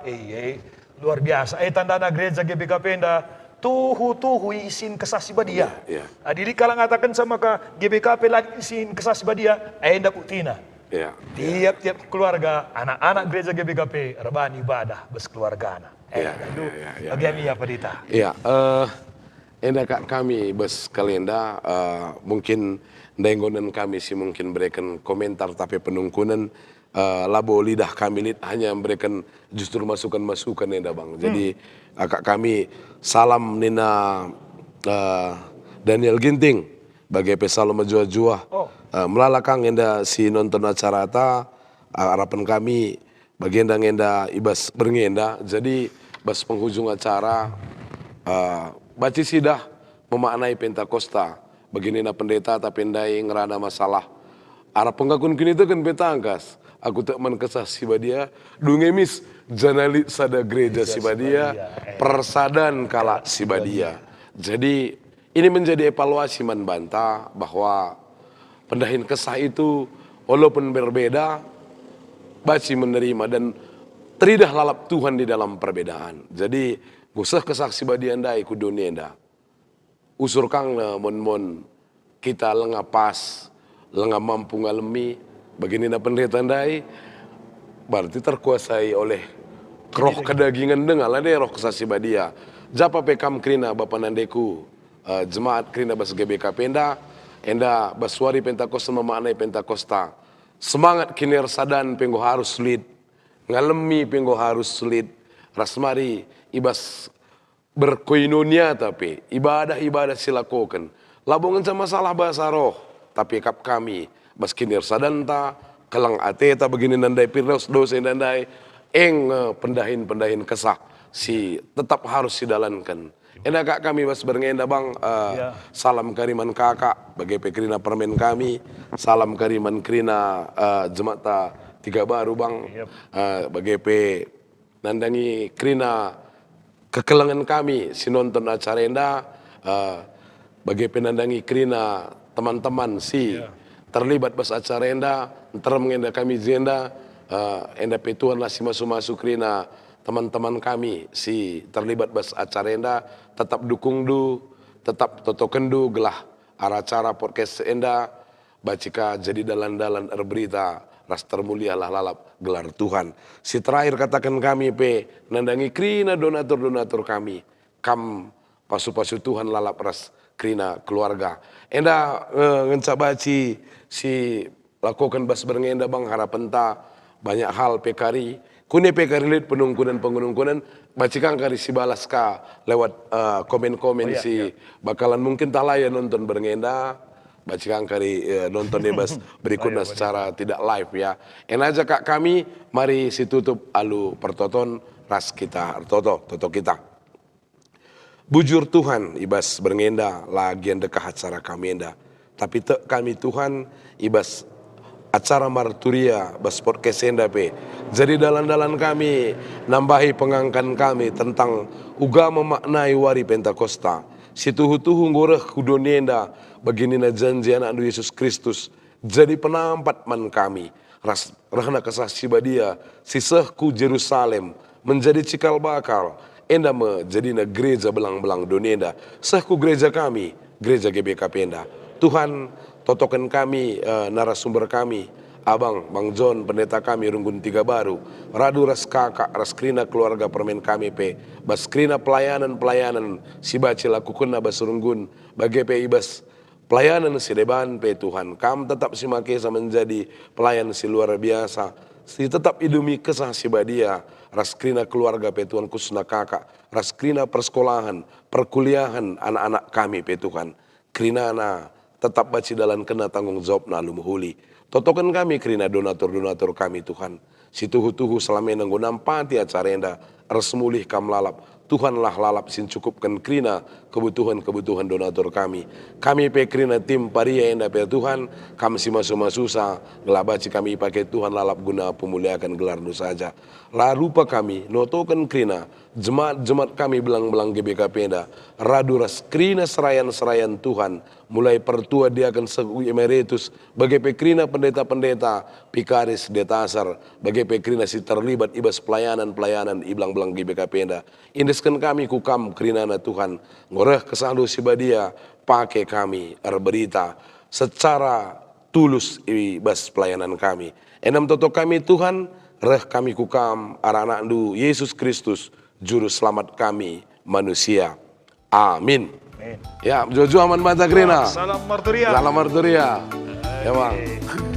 Luar biasa. Tanda gereja GBK Penda tuhu isin kesasi badia. Adili kala ngatakan sama ka GBKP lagi isin kesasi badia, enda putina. Tiap-tiap keluarga, anak-anak gereja GBKP rebahan ibadah bes keluarga anak. Bagaimana ya Padita? Enda kak kami bes kalenda mungkin dengonan kami sih mungkin berikan komentar tapi penungkunan labo lidah kami lid hanya memberikan justru masukan-masukan enda bang. Jadi akak kami salam nina Daniel Ginting bagi pesalom jua-jua. Melalakang enda si nonton acara ta harapan kami bagi enda ibas berngenda. Jadi bas penghujung acara baca sidah memaknai Pentakosta begini na pendeta tapi endai ngerada masalah. Arah penggakun kini itu kan betangkas. Aku tak menkesah sibadia, dungemis janali sada gereja sibadia, persadan kala sibadia. Jadi ini menjadi evaluasi manbanta bahwa pendahin kesah itu walaupun berbeda, baci menerima dan teridah lalap Tuhan di dalam perbedaan. Jadi gusah kesah sibadia ndai ku dunia nda. Usur kang na mon kita lengah pas, lengah mampu ngalemi. Begini na pendeta ndai berarti terkuasai oleh roh kedagingan dengar lah deh roh kesasi badia. Japa pekam krina bapa nandeku jemaat krina bas GBK Penda enda baswari Pentakosta memaknai Pentakosta. Semangat kiner sadan penggo harus sulit. Ngalemi penggo harus sulit. Rasmari ibas berkoinonia tapi ibadah-ibadah silakokan. Labongan sama masalah bahasa roh tapi kap kami bas kinir sadanta, kelang ateta begini nandai pirdaus dosa nandai, pendahin kesah si tetap harus didalankan. Enda kak kami bas berngenda bang, salam kariman kakak bagi pekrina permen kami, salam kariman krina jemata tiga baru bang, bagi pe nandangi krina kekelangan kami si nonton acara enda, bagi penandangi krina teman-teman si terlibat bas acara enda, ntar mengenda kami zenda, enda petuan lah si masuk krina teman-teman kami si terlibat bas acara enda, tetap dukung du, tetap totokan du gelah acara podcast enda, bacika jadi dalan-dalan berita, ras termulia lah lalap gelar Tuhan. Si terakhir katakan kami pe, nandangi krina donatur-donatur kami, kam pasu-pasu Tuhan lalap ras krina keluarga. Enda ngencabaci si lakukan bas berngenda bang harapan ta banyak hal pekari. Kune pekari lihat penungkunan bacikang kari si balas ka lewat komen-komen si bakalan mungkin talaya nonton berngenda. Bacikang kari nonton bebas berikutnya secara tidak live ya. Enaja kak kami mari si tutup alu pertoton ras kita toto kita. Bujur Tuhan ibas berngenda lagi yang dekat acara kami enda. Tapi kami Tuhan ibas acara marturia bas podcast enda pe. Jadi dalan-dalan kami nambahi pengangkan kami tentang uga memaknai wari Pentakosta. Si tuhu-tuhu ngoreh kudonienda begini na janji anak Yesus Kristus. Jadi penampat man kami. Rahna kesaksi badia sisehku Jerusalem menjadi cikal bakal. Enda menjadi na gereja belang-belang donienda. Sehku gereja kami, gereja GBK Penda. Tuhan totokan kami, narasumber kami, abang, Bang John, pendeta kami, Runggun Tiga Baru, radu ras kakak, ras krina keluarga permen kami pe, bas krina pelayanan, si baci lakukan na bas Runggun, bagi pe ibas pelayanan si deban pe Tuhan. Kam tetap si makesa menjadi pelayan si luar biasa. Si tetap idumi kesah si badia. Raskrina keluarga pe Tuhan khususna kakak. Raskrina persekolahan, perkuliahan anak-anak kami pe Tuhan. Krinana tetap baci dalam kena tanggung jawab na lumuhuli. Totokan kami krina donatur-donatur kami Tuhan. Si tuhu-tuhu selama nanggo nampati acarenda. Resmulih kam lalap. Tuhanlah lalap sin cukupkan krina kebutuhan-kebutuhan donatur kami. Kami pe krina tim paria enda pe Tuhan, kami si masu-masusa, ngelabaci kami pakai Tuhan lalap guna pemuliakan gelar dosa saja. La rupa kami, notokan krina, jemaat kami belang-belang GBK Penda, radu ras krina serayan-serayan Tuhan, mulai pertua diakan segu emeritus, bagi pe krina pendeta-pendeta, pikaris detasar, bagi pe krina si terlibat ibas pelayanan-pelayanan iblang-belang GBK Penda. Indeskan kami kukam kerinana Tuhan, ngoreh kesandu si badia, pakai kami berita secara tulus ibas pelayanan kami. Enam toto kami Tuhan, reh kami kukam anak-anak du Yesus Kristus, juru selamat kami manusia. Amin. Amin. Ya, Jojo aman mata krina. Salam Marturia. Salam Marturia. Ya bang.